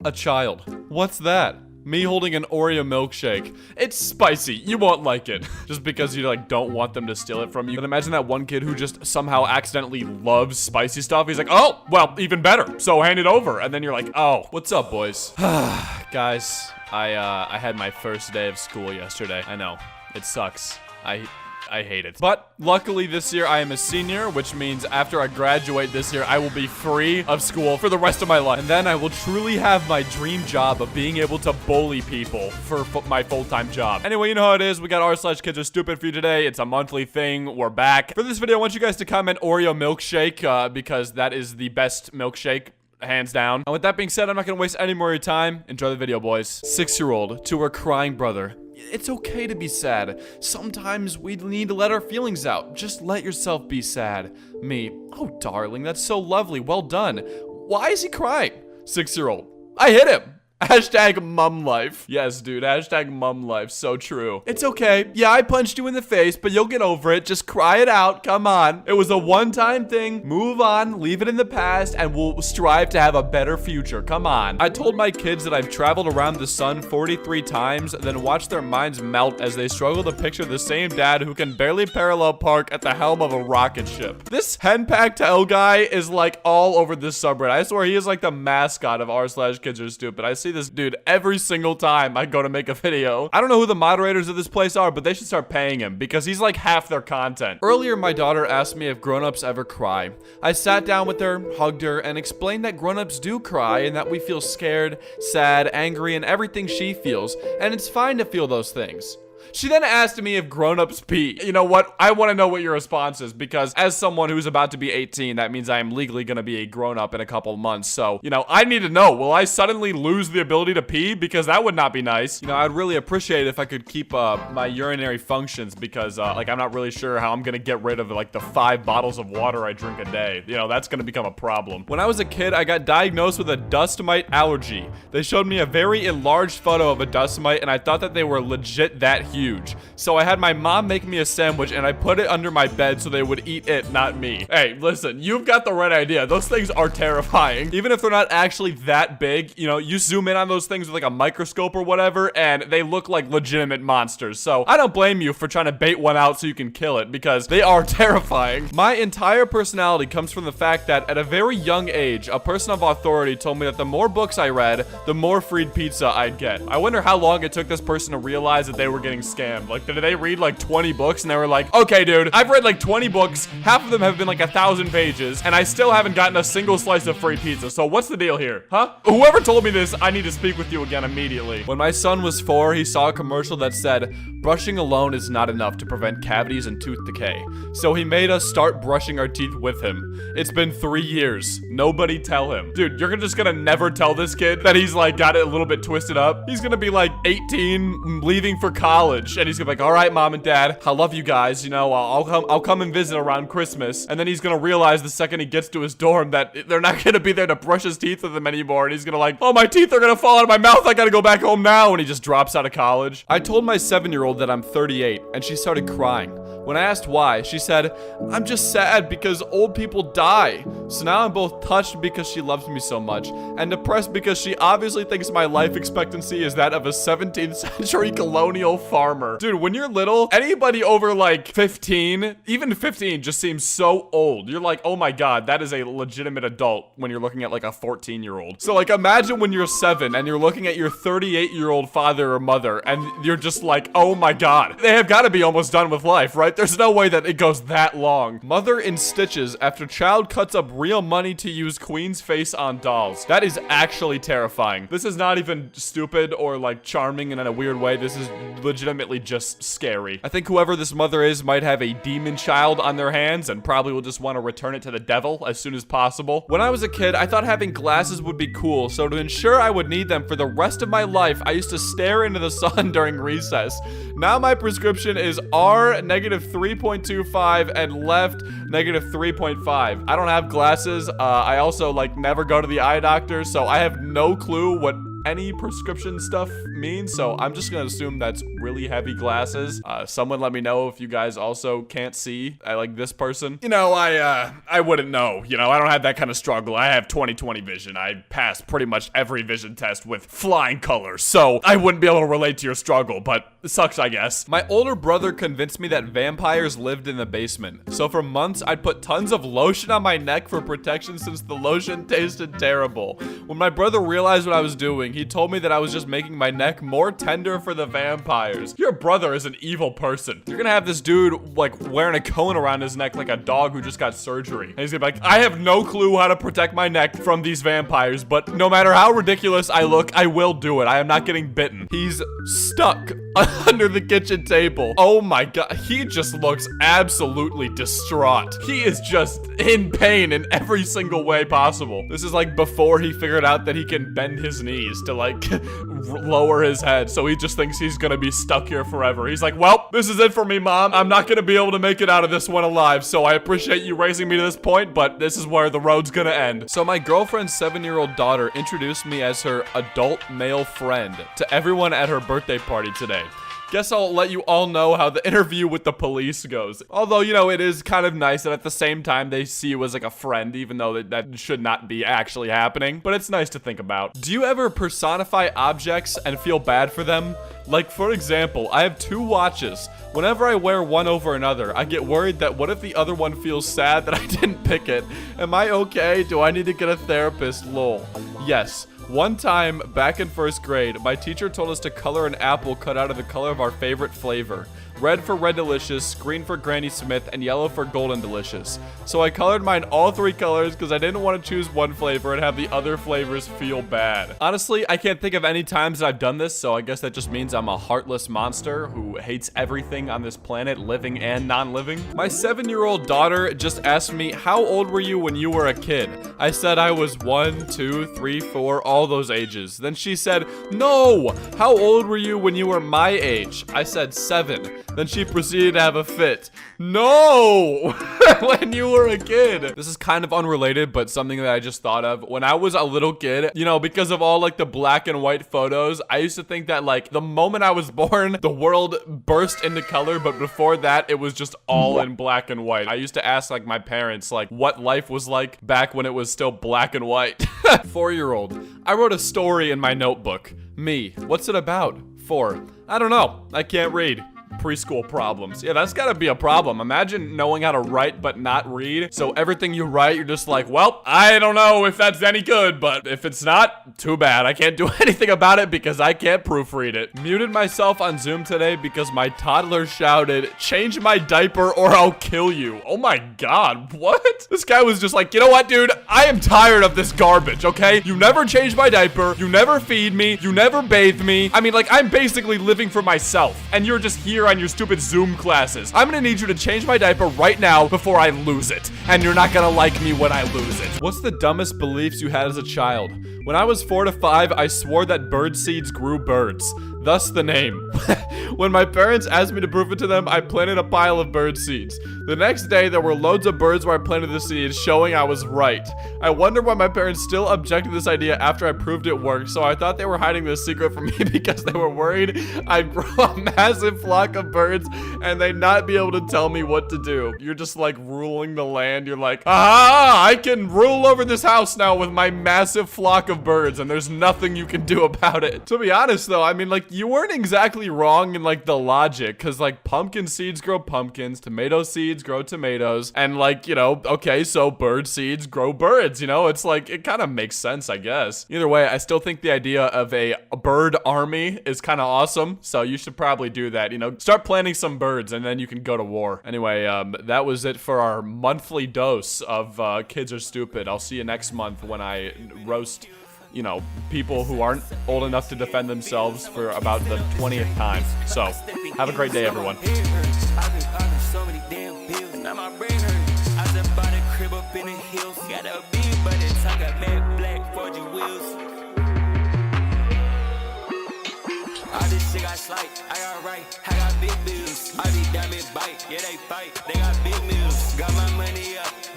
A child. What's that? Me holding an Oreo milkshake. It's spicy. You won't like it. Just because you like don't want them to steal it from you. And imagine that one kid who just somehow accidentally loves spicy stuff. He's like, oh, well, even better. So hand it over. And then you're like, oh, what's up, boys? Guys, I had my first day of school yesterday. I know. It sucks. I hate it. But luckily this year I am a senior, which means after I graduate this year, I will be free of school for the rest of my life. And then I will truly have my dream job of being able to bully people for my full-time job. Anyway, you know how it is. We got r/kidsarestupid for you today. It's a monthly thing. We're back. For this video, I want you guys to comment Oreo milkshake because that is the best milkshake. Hands down. And with that being said, I'm not gonna waste any more of your time. Enjoy the video, boys. 6-year-old to her crying brother. It's okay to be sad. Sometimes we need to let our feelings out. Just let yourself be sad. Me. Oh, darling, that's so lovely. Well done. Why is he crying? 6-year-old. I hit him. Hashtag mum life. Yes, dude. Hashtag mum life. So true. It's okay. Yeah, I punched you in the face, but you'll get over it. Just cry it out. Come on. It was a one-time thing. Move on. Leave it in the past, and we'll strive to have a better future. Come on. I told my kids that I've traveled around the sun 43 times, then watched their minds melt as they struggle to picture the same dad who can barely parallel park at the helm of a rocket ship. This henpactel guy is like all over this subreddit. I swear he is like the mascot of r/kidsarestupid. I see this dude every single time I go to make a video. I don't know who the moderators of this place are, but they should start paying him because he's like half their content. Earlier, my daughter asked me if grown-ups ever cry. I sat down with her, hugged her, and explained that grown-ups do cry and that we feel scared, sad, angry, and everything she feels, and it's fine to feel those things. She then asked me if grown-ups pee. You know what? I want to know what your response is because as someone who's about to be 18, that means I am legally going to be a grown-up in a couple of months. So, you know, I need to know, will I suddenly lose the ability to pee? Because that would not be nice. You know, I'd really appreciate it if I could keep my urinary functions because, like, I'm not really sure how I'm going to get rid of, like, the 5 bottles of water I drink a day. You know, that's going to become a problem. When I was a kid, I got diagnosed with a dust mite allergy. They showed me a very enlarged photo of a dust mite, and I thought that they were legit that huge. So I had my mom make me a sandwich and I put it under my bed so they would eat it, not me. Hey, listen, you've got the right idea. Those things are terrifying. Even if they're not actually that big, you know, you zoom in on those things with like a microscope or whatever and they look like legitimate monsters. So I don't blame you for trying to bait one out so you can kill it because they are terrifying. My entire personality comes from the fact that at a very young age, a person of authority told me that the more books I read, the more free pizza I'd get. I wonder how long it took this person to realize that they were getting scammed. Like, did they read like 20 books and they were like, okay, dude, I've read like 20 books. Half of them have been like 1,000 pages and I still haven't gotten a single slice of free pizza. So what's the deal here? Huh? Whoever told me this, I need to speak with you again immediately. When my son was 4, he saw a commercial that said, brushing alone is not enough to prevent cavities and tooth decay. So he made us start brushing our teeth with him. It's been 3 years. Nobody tell him. Dude, you're just gonna never tell this kid that he's like got it a little bit twisted up. He's gonna be like 18, leaving for college. And he's gonna be like, all right, mom and dad, I love you guys. You know, I'll come and visit around Christmas. And then he's gonna realize the second he gets to his dorm that they're not gonna be there to brush his teeth with him anymore. And he's gonna like, oh, my teeth are gonna fall out of my mouth. I gotta go back home now. And he just drops out of college. I told my 7-year-old that I'm 38 and she started crying. When I asked why, she said, I'm just sad because old people die. So now I'm both touched because she loves me so much and depressed because she obviously thinks my life expectancy is that of a 17th century colonial farmer. Dude, when you're little, anybody over like 15, even 15 just seems so old. You're like, oh my God, that is a legitimate adult when you're looking at like a 14-year-old. So like imagine when you're 7 and you're looking at your 38-year-old father or mother and you're just like, oh my God, they have got to be almost done with life, right? There's no way that it goes that long. Mother in stitches after child cuts up real money to use queen's face on dolls. That is actually terrifying. This is not even stupid or like charming in a weird way. This is legitimately just scary. I think whoever this mother is might have a demon child on their hands and probably will just want to return it to the devil as soon as possible. When I was a kid, I thought having glasses would be cool, so to ensure I would need them for the rest of my life, I used to stare into the sun during recess. Now my prescription is R -3.25 and left -3.5. I don't have glasses. I also like never go to the eye doctor, so I have no clue what any prescription stuff means, so I'm just gonna assume that's really heavy glasses. Someone let me know if you guys also can't see. I like this person. You know, I wouldn't know. You know, I don't have that kind of struggle. I have 20/20 vision. I passed pretty much every vision test with flying colors, so I wouldn't be able to relate to your struggle, but it sucks, I guess. My older brother convinced me that vampires lived in the basement, so for months I'd put tons of lotion on my neck for protection since the lotion tasted terrible. When my brother realized what I was doing, he told me that I was just making my neck more tender for the vampires. Your brother is an evil person. You're gonna have this dude like wearing a cone around his neck like a dog who just got surgery. And he's gonna be like, I have no clue how to protect my neck from these vampires, but no matter how ridiculous I look, I will do it. I am not getting bitten. He's stuck under the kitchen table. Oh my god, he just looks absolutely distraught. He is just in pain in every single way possible. This is like before he figured out that he can bend his knees to like lower his head, so he just thinks he's gonna be stuck here forever. He's like, well, this is it for me, Mom. I'm not gonna be able to make it out of this one alive, so I appreciate you raising me to this point, but this is where the road's gonna end. So my girlfriend's 7-year-old daughter introduced me as her adult male friend to everyone at her birthday party today. Guess I'll let you all know how the interview with the police goes. Although, you know, it is kind of nice that at the same time they see you as like a friend, even though that should not be actually happening. But it's nice to think about. Do you ever personify objects and feel bad for them? Like, for example, I have 2 watches. Whenever I wear one over another, I get worried that what if the other one feels sad that I didn't pick it? Am I okay? Do I need to get a therapist? Lol. Yes. One time, back in 1st grade, my teacher told us to color an apple cut out of the color of our favorite flavor. Red for Red Delicious, green for Granny Smith, and yellow for Golden Delicious. So I colored mine all 3 colors because I didn't want to choose one flavor and have the other flavors feel bad. Honestly, I can't think of any times that I've done this, so I guess that just means I'm a heartless monster who hates everything on this planet, living and non-living. My 7-year-old daughter just asked me, how old were you when you were a kid? I said I was 1, 2, 3, 4, all those ages. Then she said, no! How old were you when you were my age? I said 7. Then she proceeded to have a fit. No! When you were a kid. This is kind of unrelated, but something that I just thought of. When I was a little kid, you know, because of all like the black and white photos, I used to think that like the moment I was born, the world burst into color, but before that, it was just all in black and white. I used to ask like my parents like what life was like back when it was still black and white. 4-year-old. I wrote a story in my notebook. Me. What's it about? 4. I don't know. I can't read. Preschool problems. Yeah, that's gotta be a problem. Imagine knowing how to write but not read. So everything you write, you're just like, well, I don't know if that's any good, but if it's not, too bad. I can't do anything about it because I can't proofread it. Muted myself on Zoom today because my toddler shouted, change my diaper or I'll kill you. Oh my god, what? This guy was just like, you know what, dude? I am tired of this garbage, okay? You never change my diaper. You never feed me. You never bathe me. I mean, like, I'm basically living for myself, and you're just here on your stupid Zoom classes. I'm gonna need you to change my diaper right now before I lose it. And you're not gonna like me when I lose it. What's the dumbest beliefs you had as a child? When I was 4 to 5, I swore that bird seeds grew birds. Thus the name. When my parents asked me to prove it to them, I planted a pile of bird seeds. The next day, there were loads of birds where I planted the seeds, showing I was right. I wonder why my parents still objected to this idea after I proved it worked, so I thought they were hiding this secret from me because they were worried I'd grow a massive flock of birds and they'd not be able to tell me what to do. You're just like ruling the land. You're like, ah, I can rule over this house now with my massive flock of birds and there's nothing you can do about it. To be honest though, I mean, like, you weren't exactly wrong in like the logic, because like pumpkin seeds grow pumpkins, tomato seeds grow tomatoes, and like, you know, okay, so bird seeds grow birds, you know? It's like, it kind of makes sense, I guess. Either way, I still think the idea of a bird army is kind of awesome, so you should probably do that, you know? Start planting some birds and then you can go to war. Anyway, that was it for our monthly dose of Kids Are Stupid. I'll see you next month when I roast, you know, people who aren't old enough to defend themselves for about the 20th time. So, have a great day, everyone. I got right, I got big bills. I be diamond bite, yeah they fight, they got big meals. Got my money up, buy